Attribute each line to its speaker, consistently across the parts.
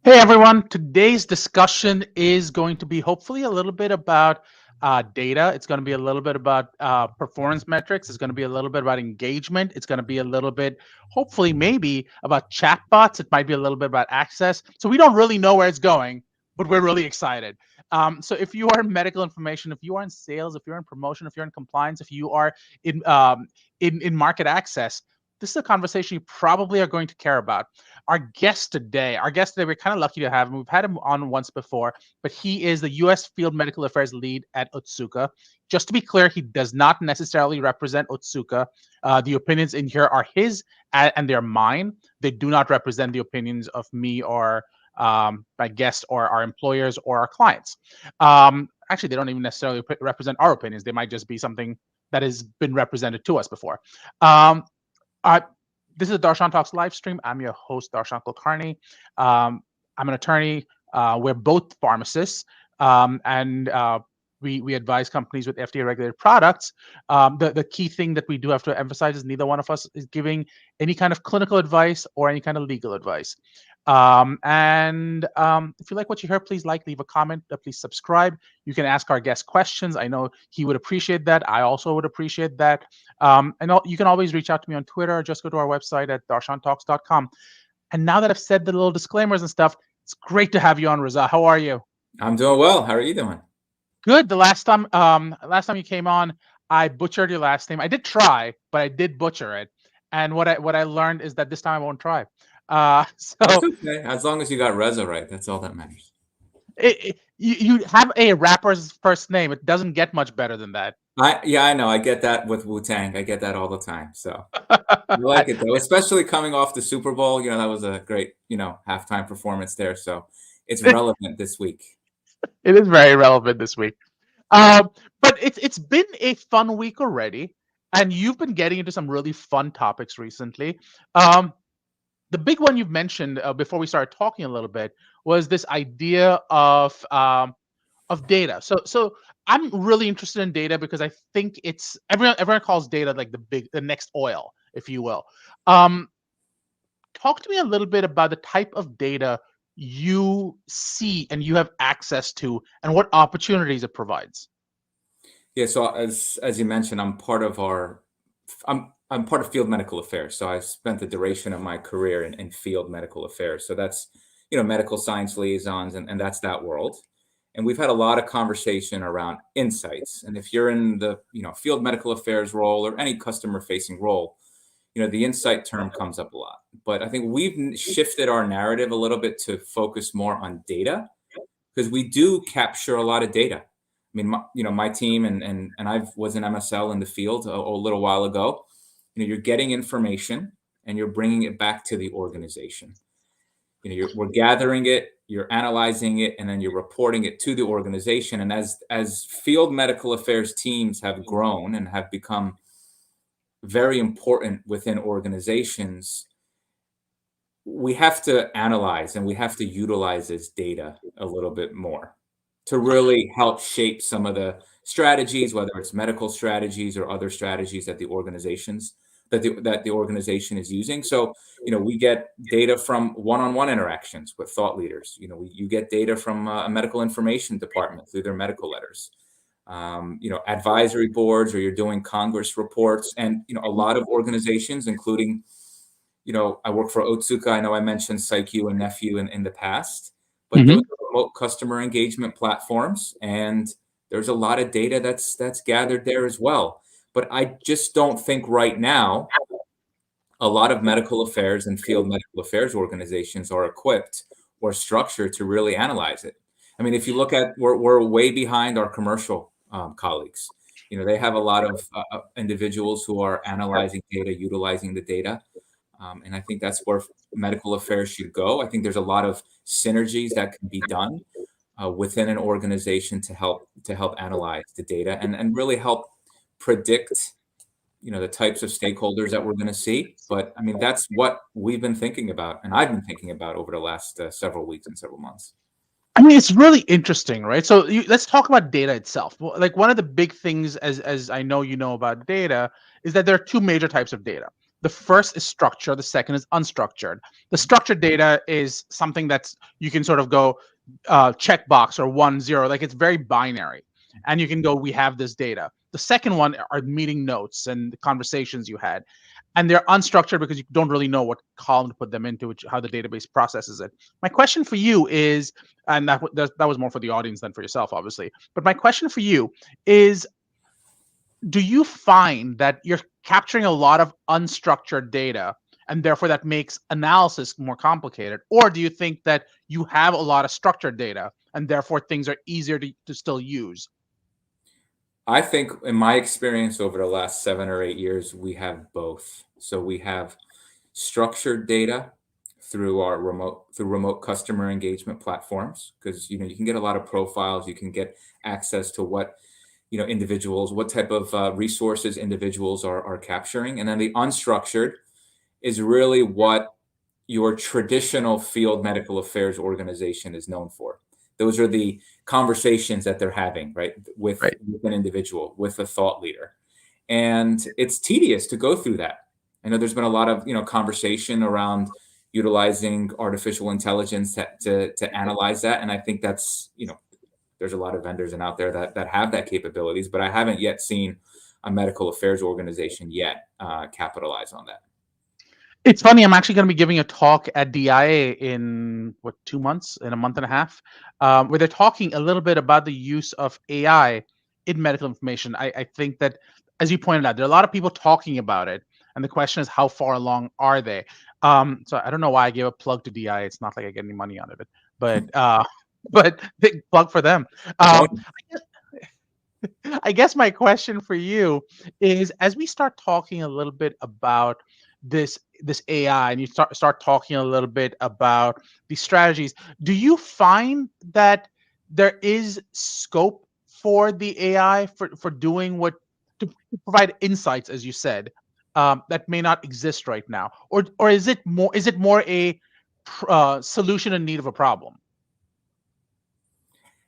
Speaker 1: Hey everyone, today's discussion is going to be hopefully a little bit about data. It's going to be a little bit about performance metrics. It's going to be a little bit about engagement. It's going to be a little bit, hopefully, maybe about chatbots. It might be a little bit about access. So we don't really know where it's going, but we're really excited. So if you are in medical information, if you are in sales, if you're in promotion, if you're in compliance, if you are in market access, this is a conversation you probably are going to care about. Our guest today, we're kind of lucky to have him. We've had him on once before, but he is the U.S. Field Medical Affairs lead at Otsuka. Just to be clear, he does not necessarily represent Otsuka. The opinions in here are his and they're mine. They do not represent the opinions of me or my guest or our employers or our clients. Actually, they don't even necessarily represent our opinions. They might just be something that has been represented to us before. Um, uh, this is a Darshan Talks live stream. I'm your host, Darshan Kulkarni. I'm an attorney. We're both pharmacists, and we advise companies with FDA regulated products. The key thing that we do have to emphasize is neither one of us is giving any kind of clinical advice or any kind of legal advice. If you like what you hear, please leave a comment, please subscribe. You can ask our guest questions. I know he would appreciate that. I also would appreciate that. You can always reach out to me on Twitter or just go to our website at darshantalks.com. And now that I've said the little disclaimers and stuff, it's great to have you on, Raza. How are you?
Speaker 2: I'm doing well. How are you doing?
Speaker 1: Good. The last time you came on, I butchered your last name. I did try, but I did butcher it. And what I learned is that this time I won't try.
Speaker 2: That's
Speaker 1: So
Speaker 2: okay. As long as you got Reza right, that's all that matters.
Speaker 1: you have a rapper's first name. It doesn't get much better than that.
Speaker 2: I know. I get that with Wu-Tang. I get that all the time. So I like it though, especially coming off the Super Bowl. That was a great, halftime performance there. So it's relevant this week.
Speaker 1: It is very relevant this week. But it's been a fun week already, and you've been getting into some really fun topics recently. The big one you've mentioned before we started talking a little bit was this idea of data. So I'm really interested in data because I think it's everyone calls data like the next oil, if you will. Um, Talk to me a little bit about the type of data you see and you have access to, and what opportunities it provides.
Speaker 2: Yeah. So as you mentioned, I'm part of field medical affairs. So I spent the duration of my career in field medical affairs. So that's medical science liaisons, and that's that world. And we've had a lot of conversation around insights. And if you're in the field medical affairs role or any customer facing role, the insight term comes up a lot. But I think we've shifted our narrative a little bit to focus more on data, because we do capture a lot of data. I mean, my team and I was an MSL in the field a little while ago. You're getting information and you're bringing it back to the organization. We're gathering it, you're analyzing it, and then you're reporting it to the organization. And as field medical affairs teams have grown and have become very important within organizations, we have to analyze and we have to utilize this data a little bit more to really help shape some of the strategies, whether it's medical strategies or other strategies that the organization is using. So, we get data from one-on-one interactions with thought leaders. You get data from a medical information department through their medical letters, advisory boards, or you're doing Congress reports, and a lot of organizations, including, I work for Otsuka. I know I mentioned PsyQ and Nephew in the past, but those are remote customer engagement platforms, and there's a lot of data that's gathered there as well. But I just don't think right now a lot of medical affairs and field medical affairs organizations are equipped or structured to really analyze it. I mean, if you look at, we're way behind our commercial colleagues. They have a lot of individuals who are analyzing data, utilizing the data. And I think that's where medical affairs should go. I think there's a lot of synergies that can be done within an organization to help analyze the data and really help predict the types of stakeholders that we're going to see. But I mean, that's what we've been thinking about, and I've been thinking about over the last several weeks and several months.
Speaker 1: I mean, it's really interesting, right? So let's talk about data itself. Like, one of the big things, as I know about data, is that there are two major types of data. The first is structure. The second is unstructured. The structured data is something that's you can sort of go checkbox or 1, 0, like it's very binary, and you can go, we have this data. The second one are meeting notes and the conversations you had, and they're unstructured because you don't really know what column to put them into, which how the database processes it. My question for you is, and that was more for the audience than for yourself, obviously. But my question for you is, do you find that you're capturing a lot of unstructured data and therefore that makes analysis more complicated? Or do you think that you have a lot of structured data and therefore things are easier to still use?
Speaker 2: I think in my experience over the last 7 or 8 years, we have both. So we have structured data through remote customer engagement platforms, because you can get a lot of profiles, you can get access to what individuals, what type of resources individuals are capturing. And then the unstructured is really what your traditional field medical affairs organization is known for. Those are the conversations that they're having, right, with an individual, with a thought leader. And it's tedious to go through that. I know there's been a lot of conversation around utilizing artificial intelligence to analyze that. And I think that's, there's a lot of vendors out there that have that capabilities, but I haven't yet seen a medical affairs organization yet capitalize on that.
Speaker 1: It's funny, I'm actually going to be giving a talk at DIA in 2 months, in a month and a half, where they're talking a little bit about the use of AI in medical information. I think that, as you pointed out, there are a lot of people talking about it, and the question is, how far along are they? So I don't know why I gave a plug to DIA. It's not like I get any money out of it, but big plug for them. I guess my question for you is, as we start talking a little bit about this AI, and you start talking a little bit about these strategies, do you find that there is scope for the AI for doing to provide insights, as you said, that may not exist right now, or is it more a solution in need of a problem?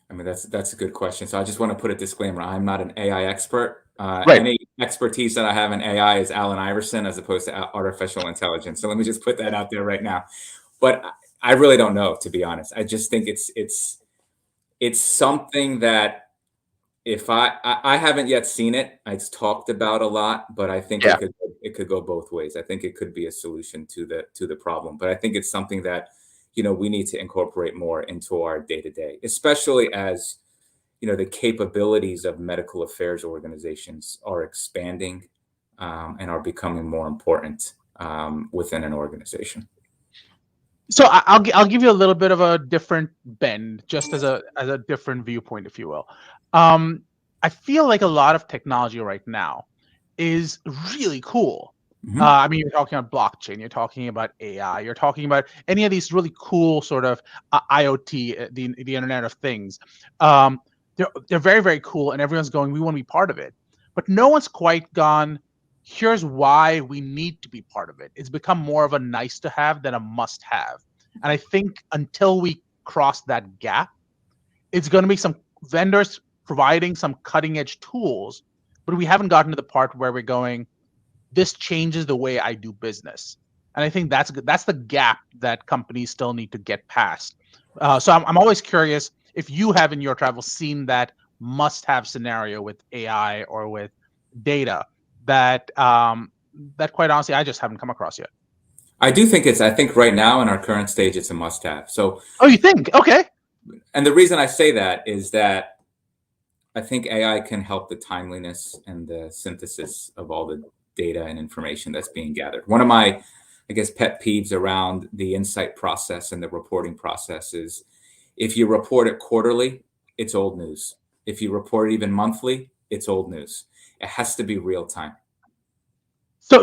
Speaker 2: I mean, that's a good question. So I just want to put a disclaimer. I'm not an AI expert.
Speaker 1: Right.
Speaker 2: Any expertise that I have in AI is Allen Iverson as opposed to artificial intelligence. So let me just put that out there right now. But I really don't know, to be honest. I just think it's something that if I haven't yet seen it. It's talked about a lot, but I think it could go both ways. I think it could be a solution to the problem, but I think it's something that we need to incorporate more into our day-to-day, especially as the capabilities of medical affairs organizations are expanding and are becoming more important within an organization.
Speaker 1: So I'll give you a little bit of a different bend, just as a different viewpoint, if you will. I feel like a lot of technology right now is really cool.
Speaker 2: Mm-hmm.
Speaker 1: I mean, you're talking about blockchain, you're talking about AI, you're talking about any of these really cool sort of IoT, the Internet of Things. They're very, very cool, and everyone's going, we want to be part of it. But no one's quite gone, here's why we need to be part of it. It's become more of a nice to have than a must have. And I think until we cross that gap, it's going to be some vendors providing some cutting edge tools, but we haven't gotten to the part where we're going, this changes the way I do business. And I think that's the gap that companies still need to get past. So I'm always curious if you have in your travels seen that must-have scenario with AI or with data that quite honestly I just haven't come across yet.
Speaker 2: I think right now in our current stage, it's a must-have. So,
Speaker 1: oh, you think? Okay.
Speaker 2: And the reason I say that is that I think AI can help the timeliness and the synthesis of all the data and information that's being gathered. One of my, I guess, pet peeves around the insight process and the reporting process is if you report it quarterly, it's old news. If you report it even monthly, it's old news. It has to be real time.
Speaker 1: So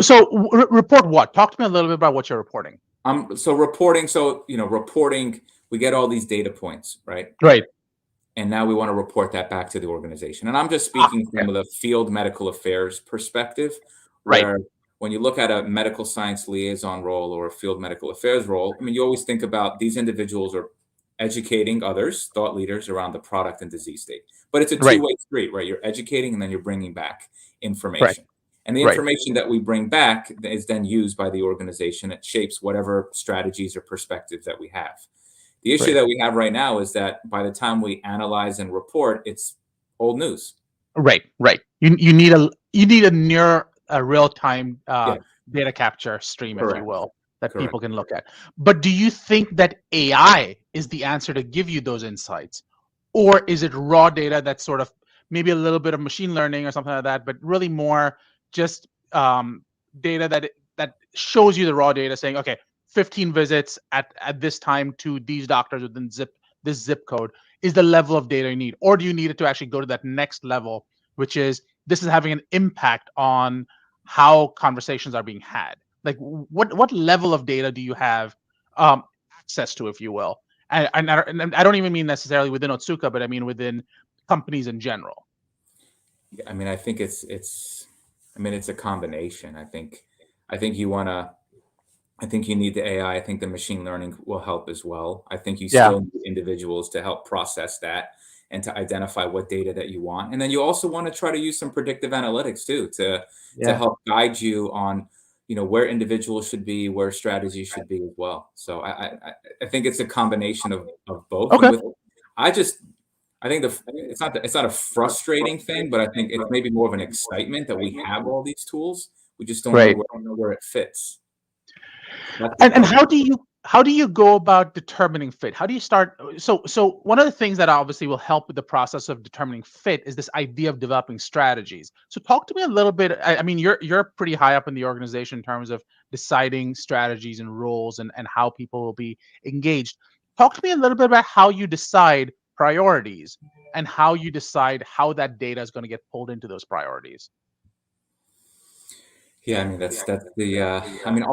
Speaker 1: report what? Talk to me a little bit about what you're reporting.
Speaker 2: Reporting, we get all these data points, right?
Speaker 1: Right.
Speaker 2: And now we want to report that back to the organization. And I'm just speaking from the field medical affairs perspective, where when you look at a medical science liaison role or a field medical affairs role, I mean, you always think about these individuals are educating others, thought leaders around the product and disease state. But it's a two-way street, right? You're educating and then you're bringing back information. And the
Speaker 1: Right.
Speaker 2: information that we bring back is then used by the organization. It shapes whatever strategies or perspectives that we have. The issue
Speaker 1: Right.
Speaker 2: that we have right now is that by the time we analyze and report, it's old news.
Speaker 1: Right. Right. You need a near a real time
Speaker 2: Yeah,
Speaker 1: data capture stream, if you
Speaker 2: correct.
Speaker 1: will, that
Speaker 2: Correct.
Speaker 1: people can look at. But do you think that AI is the answer to give you those insights, or is it raw data that's sort of maybe a little bit of machine learning or something like that, but really more just data that shows you the raw data, saying, okay, 15 visits at this time to these doctors within this zip code is the level of data you need, or do you need it to actually go to that next level, which is this is having an impact on how conversations are being had? Like, what level of data do you have access to, if you will? And I don't even mean necessarily within Otsuka, but I mean within companies in general.
Speaker 2: I mean, I think it's a combination. I think you want to, I think you need the AI. I think the machine learning will help as well. I think you
Speaker 1: Yeah.
Speaker 2: still need individuals to help process that and to identify what data that you want. And then you also want to try to use some predictive analytics too to
Speaker 1: Yeah.
Speaker 2: help guide you on, where individuals should be, where strategies should be as well. So I think it's a combination of both. And
Speaker 1: Okay.
Speaker 2: with I think it's not a frustrating thing, but I think it's maybe more of an excitement that we have all these tools. We just don't know
Speaker 1: Right.
Speaker 2: where it fits. That's the
Speaker 1: And
Speaker 2: part.
Speaker 1: how do you go about determining fit? How do you start? So one of the things that obviously will help with the process of determining fit is this idea of developing strategies. So talk to me a little bit. I mean, you're pretty high up in the organization in terms of deciding strategies and roles and how people will be engaged. Talk to me a little bit about how you decide priorities and how you decide how that data is going to get pulled into those priorities.
Speaker 2: Yeah, I mean that's the I mean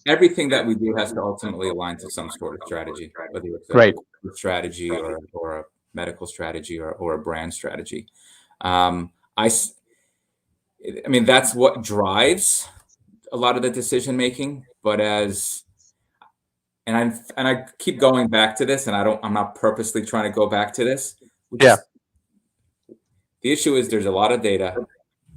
Speaker 2: everything that we do has to ultimately align to some sort of strategy, whether it's a
Speaker 1: Great.
Speaker 2: corporate strategy or a medical strategy or a brand strategy. Um, I s- I mean that's what drives a lot of the decision making. But I keep going back to this, and I'm not purposely trying to go back to this. We
Speaker 1: Yeah.
Speaker 2: just The issue is there's a lot of data,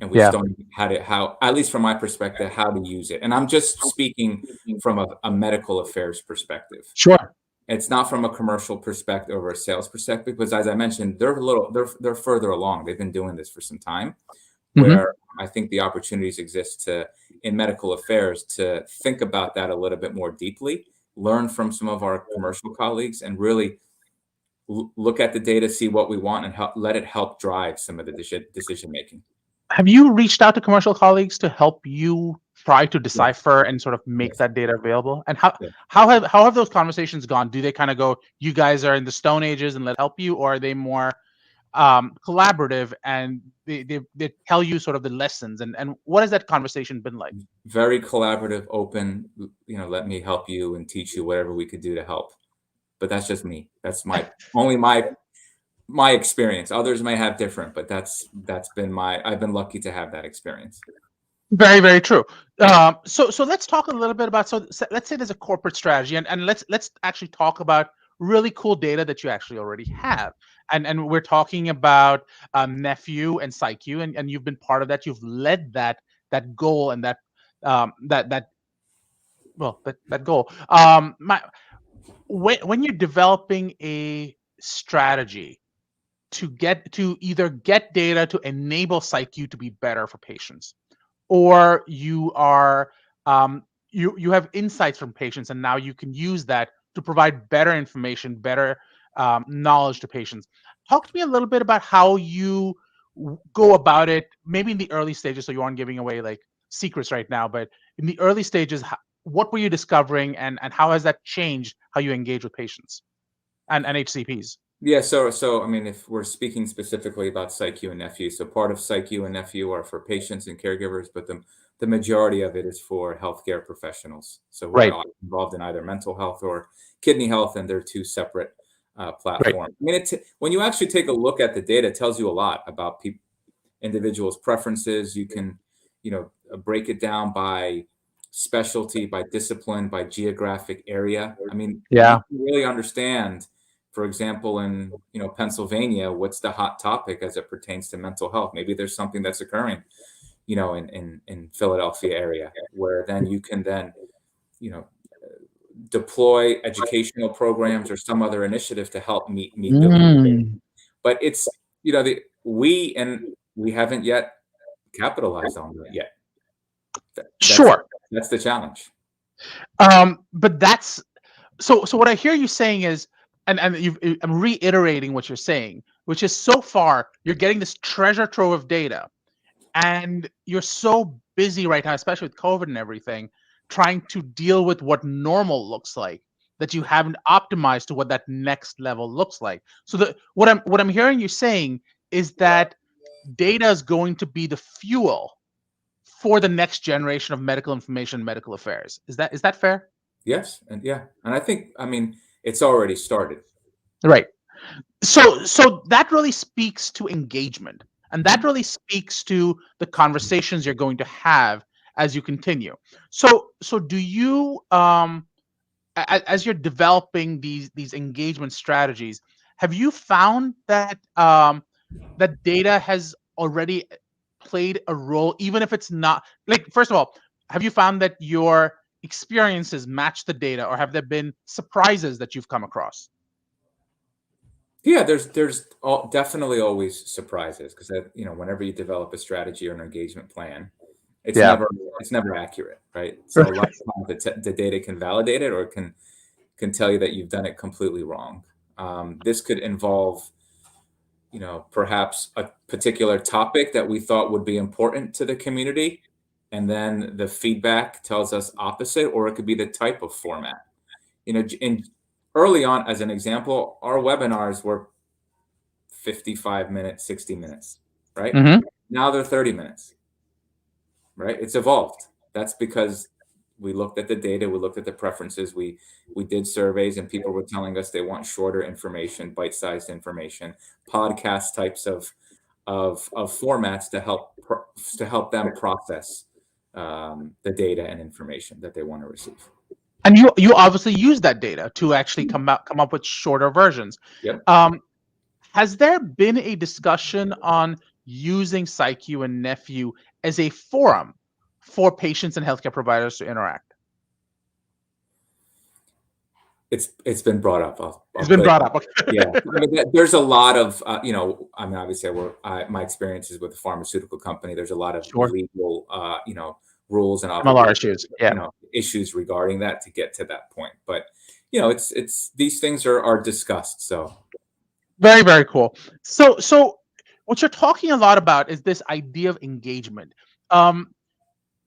Speaker 2: and we just
Speaker 1: Yeah.
Speaker 2: don't know how, at least from my perspective, how to use it. And I'm just speaking from a medical affairs perspective.
Speaker 1: Sure.
Speaker 2: It's not from a commercial perspective or a sales perspective, because as I mentioned, they're further along. They've been doing this for some time,
Speaker 1: Hmm.
Speaker 2: where I think the opportunities exist in medical affairs to think about that a little bit more deeply, learn from some of our commercial colleagues, and really look at the data, see what we want, and let it help drive some of the decision making.
Speaker 1: Have you reached out to commercial colleagues to help you try to
Speaker 2: Yes,
Speaker 1: decipher and sort of make
Speaker 2: yes,
Speaker 1: that data available? And how
Speaker 2: yes.
Speaker 1: how have those conversations gone? Do they kind of go, you guys are in the stone ages and let help you, or are they more collaborative and they tell you sort of the lessons, and what has that conversation been like?
Speaker 2: Very collaborative, open. Let me help you and teach you whatever we could do to help. But that's just me. That's my experience. Others may have different, but that's been my. I've been lucky to have that experience.
Speaker 1: Very, very true. So let's talk a little bit about, let's say there's a corporate strategy, and let's actually talk about really cool data that you actually already have, and we're talking about Nephew and PsyQ, and you've been part of that. You've led that goal and that well that goal. When you're developing a strategy to either get data to enable PsyQ to be better for patients, or you have insights from patients, and now you can use that to provide better information, better knowledge to patients. Talk to me a little bit about how you go about it, maybe in the early stages, so you aren't giving away like secrets right now, but in the early stages, what were you discovering, and how has that changed how you engage with patients and HCPs?
Speaker 2: Yeah, so I mean, if we're speaking specifically about PsyQ and Nephew, so part of PsyQ and Nephew are for patients and caregivers, but the majority of it is for healthcare professionals. So who
Speaker 1: Right.
Speaker 2: are involved in either mental health or kidney health, and they're two separate
Speaker 1: Right.
Speaker 2: platforms. I mean, when you actually take a look at the data, it tells you a lot about individuals' preferences. You can, break it down by specialty, by discipline, by geographic area. I mean, you
Speaker 1: Yeah.
Speaker 2: can really understand, for example, in Pennsylvania, what's the hot topic as it pertains to mental health. Maybe there's something that's occurring in Philadelphia area, where then you can then, you know, deploy educational programs or some other initiative to help meet the.
Speaker 1: Mm.
Speaker 2: But it's, we haven't yet capitalized on that yet. That's
Speaker 1: Sure.
Speaker 2: that's the challenge.
Speaker 1: But that's so what I hear you saying is, I'm reiterating what you're saying, which is so far you're getting this treasure trove of data, and you're so busy right now, especially with COVID and everything, trying to deal with what normal looks like, that you haven't optimized to what that next level looks like. So what I'm hearing you saying is that data is going to be the fuel for the next generation of medical information, medical affairs. Is that fair?
Speaker 2: Yes, and I think, it's already started.
Speaker 1: Right. So that really speaks to engagement, and that really speaks to the conversations you're going to have as you continue. So do you, as you're developing these engagement strategies, have you found that that data has already played a role, even if it's not, like, first of all, have you found that your experiences match the data, or have there been surprises that you've come across?
Speaker 2: Yeah, definitely always surprises, because whenever you develop a strategy or an engagement plan, it's
Speaker 1: Yeah.
Speaker 2: never accurate, right? So a lot of times the data can validate it, or it can tell you that you've done it completely wrong. This could involve, perhaps a particular topic that we thought would be important to the community, and then the feedback tells us opposite, or it could be the type of format. In early on, as an example, our webinars were 55 minutes, 60 minutes, right?
Speaker 1: Hmm.
Speaker 2: Now they're 30 minutes, right? It's evolved. That's because we looked at the data, we looked at the preferences, we did surveys, and people were telling us they want shorter information, bite-sized information, podcast types of formats to help them process the data and information that they want to receive.
Speaker 1: And you obviously use that data to actually come up with shorter versions.
Speaker 2: Yep.
Speaker 1: Has there been a discussion on using PsyQ and Nephew as a forum for patients and healthcare providers to interact?
Speaker 2: It's been brought up.
Speaker 1: It's been brought up. Okay.
Speaker 2: Yeah, there's a lot of obviously my experiences with a pharmaceutical company. There's a lot of
Speaker 1: Sure.
Speaker 2: legal rules and
Speaker 1: MLR issues. Yeah.
Speaker 2: Issues regarding that to get to that point. But it's these things are discussed. So
Speaker 1: Very, very cool. So what you're talking a lot about is this idea of engagement.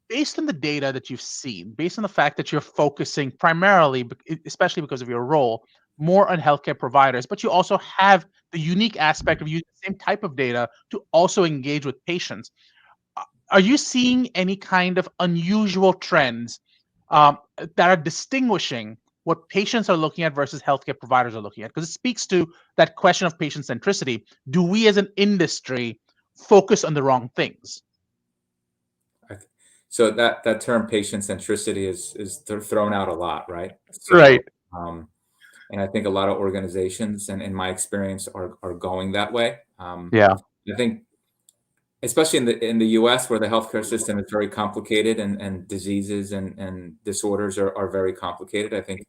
Speaker 1: Based on the data that you've seen, based on the fact that you're focusing primarily, especially because of your role, more on healthcare providers, but you also have the unique aspect of using the same type of data to also engage with patients. Are you seeing any kind of unusual trends that are distinguishing what patients are looking at versus healthcare providers are looking at? Because it speaks to that question of patient centricity. Do we as an industry focus on the wrong things?
Speaker 2: So that term patient centricity is thrown out a lot, right? So,
Speaker 1: Right.
Speaker 2: and I think a lot of organizations, and in my experience, are going that way.
Speaker 1: Yeah.
Speaker 2: I think, especially in the U.S., where the healthcare system is very complicated, and diseases and disorders are very complicated. I think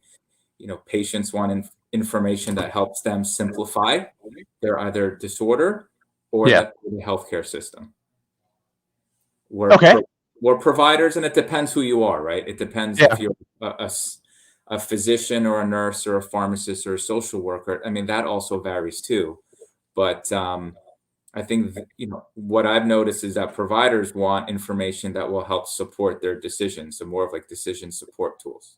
Speaker 2: patients want information that helps them simplify their either disorder or
Speaker 1: Yeah.
Speaker 2: the healthcare system.
Speaker 1: Okay.
Speaker 2: We're providers, and it depends who you are, right? It depends if you're a physician or a nurse or a pharmacist or a social worker. I mean, that also varies too. But I think what I've noticed is that providers want information that will help support their decisions, so more of like decision support tools.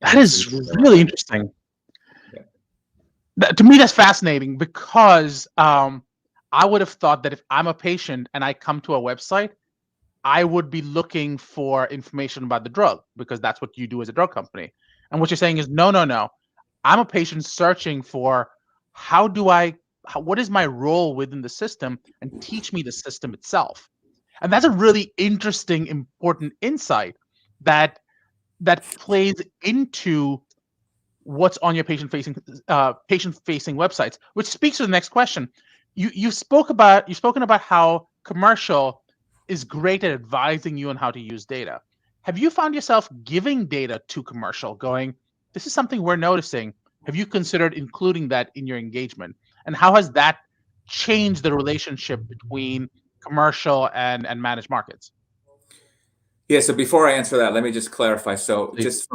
Speaker 1: That is really interesting. Yeah. To me, that's fascinating, because I would have thought that if I'm a patient and I come to a website, I would be looking for information about the drug, because that's what you do as a drug company. And what you're saying is, no. I'm a patient searching for what is my role within the system, and teach me the system itself. And that's a really interesting, important insight that plays into what's on your patient facing websites, which speaks to the next question. You've spoken about how commercial is great at advising you on how to use data. Have you found yourself giving data to commercial, going, this is something we're noticing. Have you considered including that in your engagement? And how has that changed the relationship between commercial and managed markets?
Speaker 2: Yeah, so before I answer that, let me just clarify. So
Speaker 1: Please.
Speaker 2: just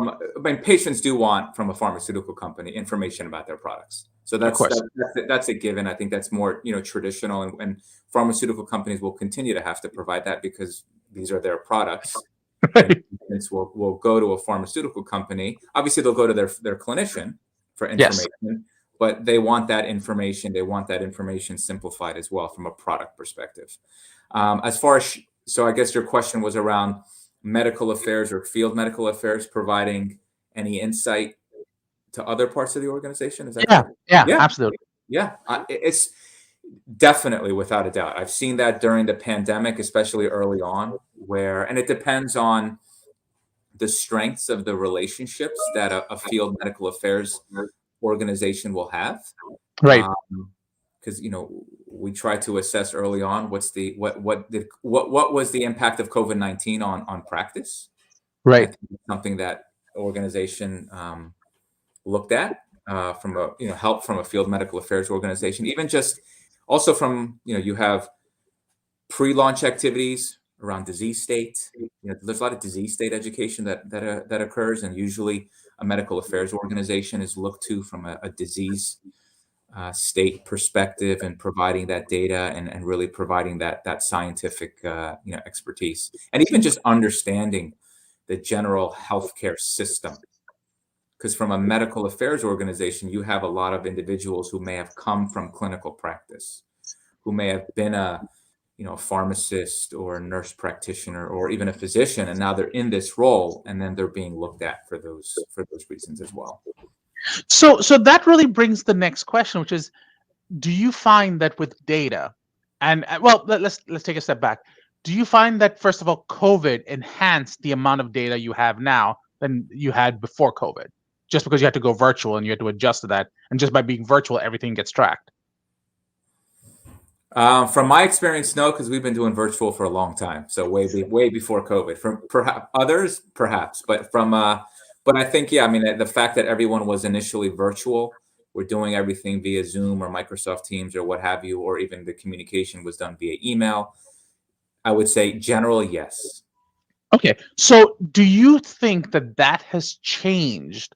Speaker 2: patients do want from a pharmaceutical company information about their products. So
Speaker 1: Of course.
Speaker 2: that's a given. I think that's more, traditional, and pharmaceutical companies will continue to have to provide that because these are their products. And
Speaker 1: Right.
Speaker 2: patients will go to a pharmaceutical company. Obviously, they'll go to their clinician for
Speaker 1: Yes.
Speaker 2: information, but they want that information. They want that information simplified as well from a product perspective. As far as so, I guess your question was around medical affairs or field medical affairs providing any insight to other parts of the organization. Is that
Speaker 1: Yeah.
Speaker 2: correct?
Speaker 1: Yeah.
Speaker 2: Yeah,
Speaker 1: Absolutely.
Speaker 2: yeah. It's definitely, without a doubt. I've seen that during the pandemic, especially early on, and it depends on the strengths of the relationships that a field medical affairs organization will have.
Speaker 1: Right.
Speaker 2: Because we try to assess early on what was the impact of COVID-19 on practice, and I
Speaker 1: Right.
Speaker 2: think it's something that organization looked at from a help from a field medical affairs organization, even just also from you have pre-launch activities around disease state. There's a lot of disease state education that occurs, and usually a medical affairs organization is looked to from a disease state perspective and providing that data and really providing that scientific expertise, and even just understanding the general healthcare system. Because from a medical affairs organization, you have a lot of individuals who may have come from clinical practice, who may have been a pharmacist or a nurse practitioner or even a physician, and now they're in this role, and then they're being looked at for those reasons as well.
Speaker 1: So that really brings the next question, which is, do you find that with data, and well, let's take a step back. Do you find that, first of all, COVID enhanced the amount of data you have now than you had before COVID, just because you had to go virtual and you had to adjust to that, and just by being virtual, everything gets tracked?
Speaker 2: From my experience, no, because we've been doing virtual for a long time, so way before COVID. From perhaps others, perhaps, but I think, yeah, I mean, the fact that everyone was initially virtual, we're doing everything via Zoom or Microsoft Teams or what have you, or even the communication was done via email. I would say generally, yes.
Speaker 1: Okay, so do you think that that has changed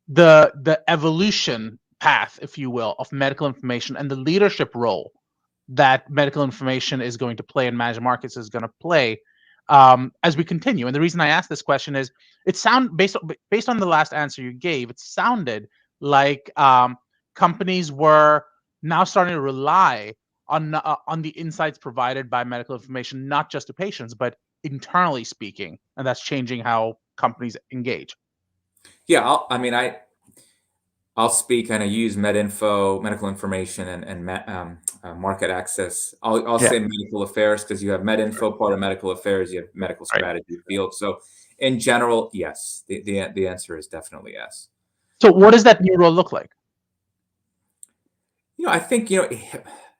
Speaker 1: the evolution path, if you will, of medical information and the leadership role that medical information is going to play and managed markets is going to play as we continue? And the reason I ask this question is, based on the last answer you gave, it sounded like companies were now starting to rely on the insights provided by medical information, not just to patients, but internally speaking, and that's changing how companies engage.
Speaker 2: Yeah, I'll speak, and I use medical information, and market access. I'll
Speaker 1: Yeah.
Speaker 2: say medical affairs because you have medinfo part of medical affairs, you have medical
Speaker 1: Right.
Speaker 2: strategy field. So in general, yes, the answer is definitely yes.
Speaker 1: So what does that new role look like?
Speaker 2: I think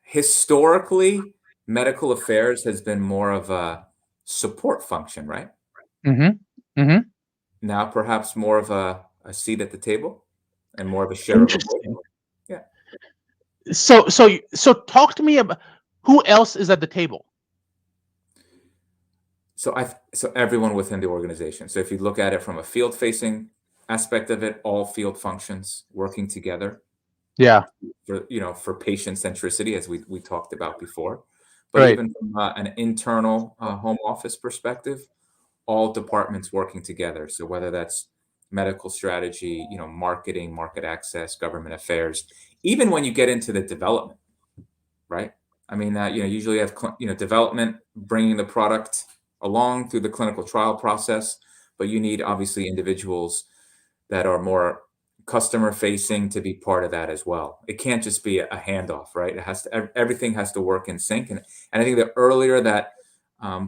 Speaker 2: historically, medical affairs has been more of a support function, right?
Speaker 1: Mm-hmm. Mm-hmm.
Speaker 2: Now perhaps more of a seat at the table and more of a share of a voice.
Speaker 1: Interesting.
Speaker 2: Yeah.
Speaker 1: So talk to me about who else is at the table.
Speaker 2: So everyone within the organization. So if you look at it from a field-facing aspect of it, all field functions working together
Speaker 1: Yeah.
Speaker 2: for patient centricity, as we talked about before. But
Speaker 1: Right.
Speaker 2: even from an internal home office perspective, all departments working together. So whether that's medical strategy, marketing, market access, government affairs, even when you get into the development, right? I mean, usually have development bringing the product along through the clinical trial process, but you need obviously individuals that are more customer facing to be part of that as well. It can't just be a handoff, right? It has to, everything has to work in sync, and I think the earlier that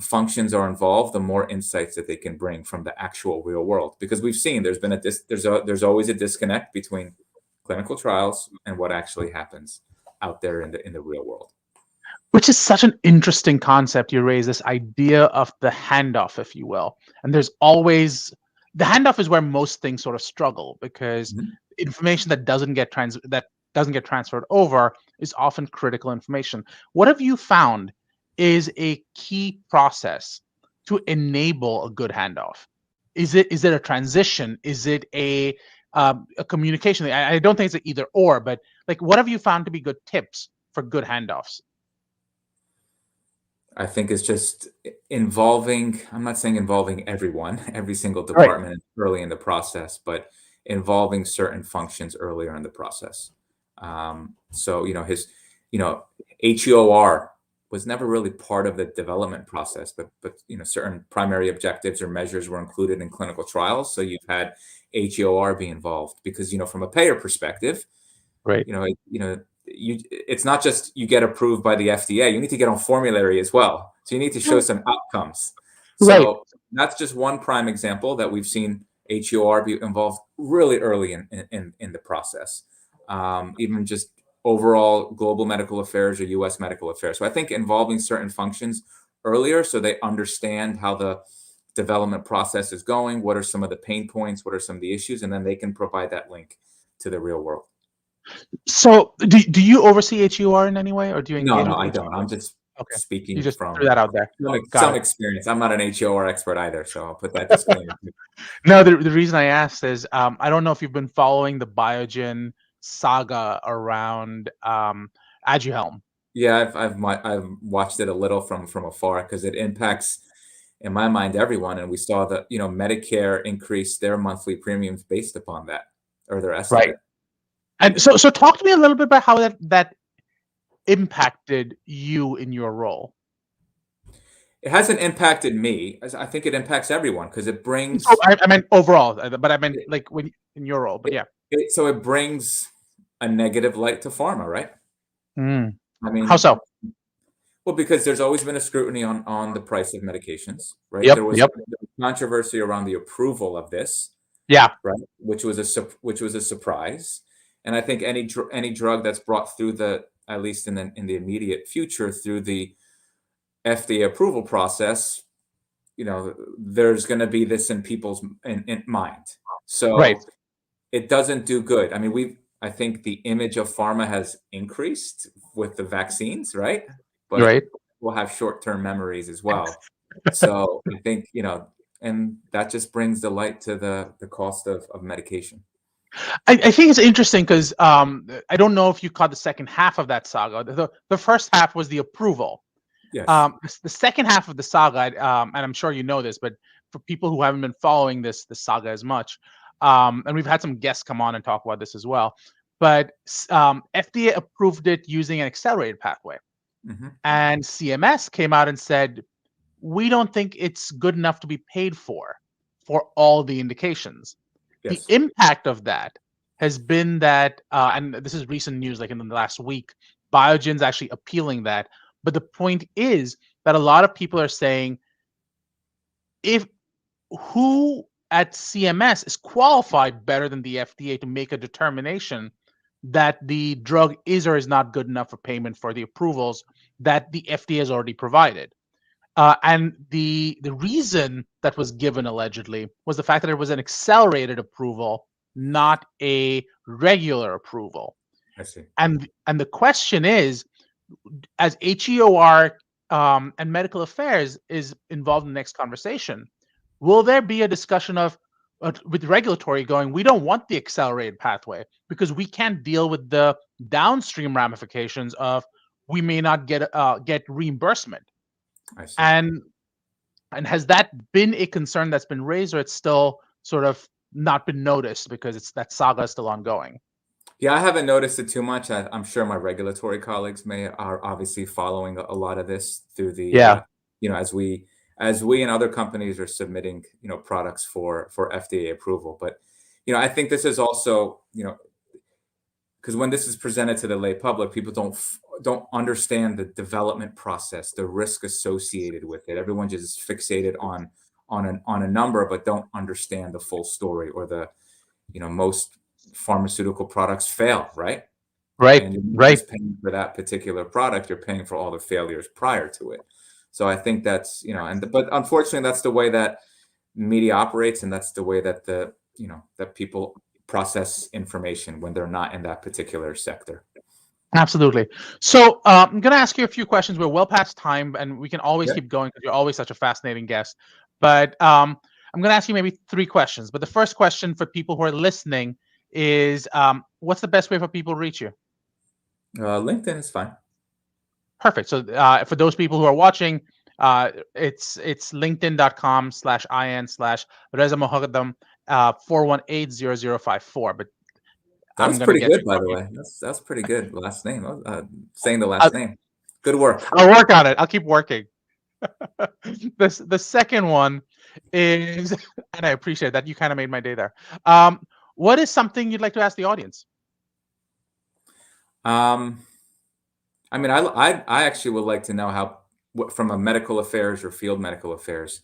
Speaker 2: functions are involved, the more insights that they can bring from the actual real world. Because we've seen there's always a disconnect between clinical trials and what actually happens out there in the real world.
Speaker 1: Which is such an interesting concept you raise, this idea of the handoff, if you will. And there's always the handoff is where most things sort of struggle because
Speaker 2: Mhm.
Speaker 1: information that doesn't get transferred over is often critical information. What have you found is a key process to enable a good handoff? Is it a transition? Is it a communication thing? I don't think it's an either or, but like what have you found to be good tips for good handoffs?
Speaker 2: I think it's just involving, I'm not saying involving everyone, every single
Speaker 1: Right.
Speaker 2: department early in the process, but involving certain functions earlier in the process. So, you know, HEOR was never really part of the development process, but certain primary objectives or measures were included in clinical trials. So you've had HEOR be involved because, from a payer perspective,
Speaker 1: Right.
Speaker 2: it's not just you get approved by the FDA, you need to get on formulary as well. So you need to show some outcomes.
Speaker 1: Right.
Speaker 2: So that's just one prime example that we've seen HEOR be involved really early in the process. Even just overall global medical affairs or US medical affairs. So I think involving certain functions earlier so they understand how the development process is going, what are some of the pain points, what are some of the issues, and then they can provide that link to the real world.
Speaker 1: So, do you oversee HUR in any way, or do you
Speaker 2: No,
Speaker 1: engage
Speaker 2: no,
Speaker 1: with
Speaker 2: I don't. I'm
Speaker 1: HUR?
Speaker 2: just
Speaker 1: Okay, you
Speaker 2: speaking
Speaker 1: just threw
Speaker 2: from
Speaker 1: that out there. Got
Speaker 2: some
Speaker 1: it.
Speaker 2: experience. I'm not an HEOR expert either, so I'll put that disclaimer.
Speaker 1: No, the reason I asked is I don't know if you've been following the Biogen saga around Aduhelm.
Speaker 2: Yeah, I've watched it a little from afar because it impacts, in my mind, everyone. And we saw that Medicare increased their monthly premiums based upon that or their
Speaker 1: Right.
Speaker 2: estimate.
Speaker 1: And so talk to me a little bit about how that impacted you in your role.
Speaker 2: It hasn't impacted me. As I think it impacts everyone because it
Speaker 1: So
Speaker 2: brings
Speaker 1: I meant overall, but I meant
Speaker 2: it,
Speaker 1: like when in your role. But
Speaker 2: it,
Speaker 1: yeah.
Speaker 2: so it brings a negative light to pharma, right?
Speaker 1: Mm.
Speaker 2: I
Speaker 1: How
Speaker 2: mean,
Speaker 1: so?
Speaker 2: well, because there's always been a scrutiny on the price of medications, right?
Speaker 1: Yep.
Speaker 2: There was
Speaker 1: Yep.
Speaker 2: controversy around the approval of this,
Speaker 1: Yeah.
Speaker 2: right? Which was a surprise. And I think any drug that's brought through at least in the immediate future through the FDA approval process, there's going to be this in people's in mind.
Speaker 1: Right.
Speaker 2: So it doesn't do good. I mean, I think the image of pharma has increased with the vaccines, right? But
Speaker 1: Right.
Speaker 2: we'll have short-term memories as well. So I think, and that just brings the light to the cost of medication.
Speaker 1: I think it's interesting because I don't know if you caught the second half of that saga. The first half was the approval.
Speaker 2: Yes.
Speaker 1: The second half of the saga, and I'm sure you know this, but for people who haven't been following this saga as much, and we've had some guests come on and talk about this as well, but FDA approved it using an accelerated pathway,
Speaker 2: Hmm.
Speaker 1: and CMS came out and said we don't think it's good enough to be paid for all the indications. The
Speaker 2: Yes.
Speaker 1: impact of that has been that, and this is recent news, like in the last week, Biogen's actually appealing that. But the point is that a lot of people are saying, if who at CMS is qualified better than the FDA to make a determination that the drug is or is not good enough for payment for the approvals that the FDA has already provided? And the reason that was given allegedly was the fact that it was an accelerated approval, not a regular approval.
Speaker 2: I see.
Speaker 1: And the question is, as HEOR and medical affairs is involved in the next conversation, will there be a discussion of with regulatory going, we don't want the accelerated pathway because we can't deal with the downstream ramifications of we may not get reimbursement.
Speaker 2: I see.
Speaker 1: And has that been a concern that's been raised, or it's still sort of not been noticed because it's that saga is still ongoing?
Speaker 2: Yeah, I haven't noticed it too much. I'm sure my regulatory colleagues are obviously following a lot of this through the
Speaker 1: Yeah.
Speaker 2: as we and other companies are submitting products for FDA approval. But I think this is also because when this is presented to the lay public, people don't understand the development process, the risk associated with it. Everyone just is fixated on a number, but don't understand the full story or the most pharmaceutical products fail, right?
Speaker 1: Right.
Speaker 2: And you're not
Speaker 1: Right.
Speaker 2: just paying for that particular product, you're paying for all the failures prior to it. So I think that's, but unfortunately, that's the way that media operates, and that's the way that that people process information when they're not in that particular sector.
Speaker 1: Absolutely. So I'm going to ask you a few questions. We're well past time, and we can always
Speaker 2: Yeah.
Speaker 1: keep going because you're always such a fascinating guest. But I'm going to ask you maybe 3 questions. But the first question for people who are listening is, what's the best way for people to reach you?
Speaker 2: LinkedIn is fine.
Speaker 1: Perfect. So for those people who are watching, it's linkedin.com/in/Reza Mohaddam 418-0054. But
Speaker 2: That
Speaker 1: I'm
Speaker 2: was
Speaker 1: going to
Speaker 2: pretty
Speaker 1: get
Speaker 2: good,
Speaker 1: you
Speaker 2: by the
Speaker 1: talking.
Speaker 2: way. That's pretty good. Last name. Saying the
Speaker 1: I'll,
Speaker 2: last name. Good work.
Speaker 1: I'll work on it. I'll keep working. The second one is, and I appreciate that you kind of made my day there. What is something you'd like to ask the audience?
Speaker 2: I mean, I actually would like to know how, from a medical affairs or field medical affairs,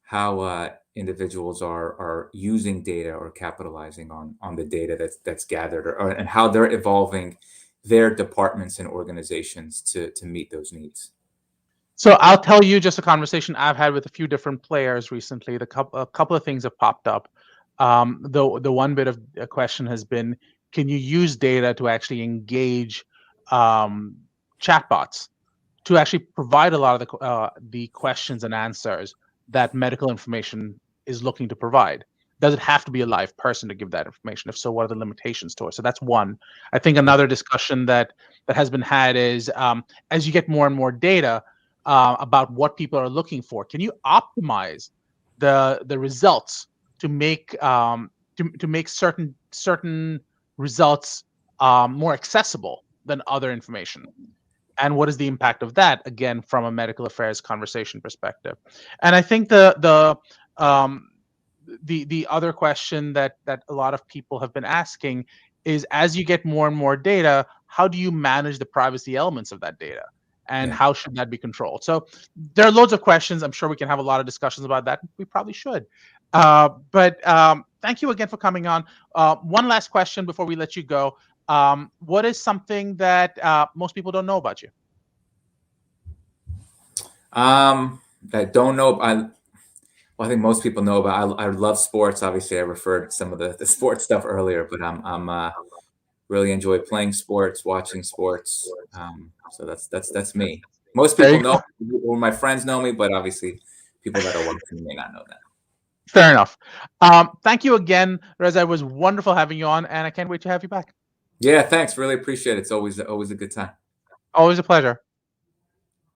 Speaker 2: how individuals are using data or capitalizing on the data that's gathered, and how they're evolving their departments and organizations to meet those needs.
Speaker 1: So I'll tell you just a conversation I've had with a few different players recently. A couple of things have popped up. The one bit of a question has been, can you use data to actually engage chatbots to actually provide a lot of the questions and answers that medical information is looking to provide? Does it have to be a live person to give that information? If so, what are the limitations to it? So that's one. I think another discussion that has been had is, as you get more and more data about what people are looking for, can you optimize the results to make to make certain results more accessible than other information? And what is the impact of that, again, from a medical affairs conversation perspective? And I think the other question that a lot of people have been asking is, as you get more and more data, how do you manage the privacy elements of that data, and
Speaker 2: Yeah.
Speaker 1: how should that be controlled? So there are loads of questions. I'm sure we can have a lot of discussions about that. We probably should. But thank you again for coming on. One last question before we let you go. What is something that most people don't know about you?
Speaker 2: That don't know. Well, I think most people know about. I love sports. Obviously, I referred to some of the sports stuff earlier, but I'm really enjoy playing sports, watching sports. So that's me. Most
Speaker 1: There
Speaker 2: people
Speaker 1: you
Speaker 2: know,
Speaker 1: go.
Speaker 2: or my friends know me, but obviously, people that are watching may not know that.
Speaker 1: Fair enough. Thank you again, Reza. It was wonderful having you on, and I can't wait to have you back.
Speaker 2: Yeah, thanks. Really appreciate it. It's always a good time.
Speaker 1: Always a pleasure.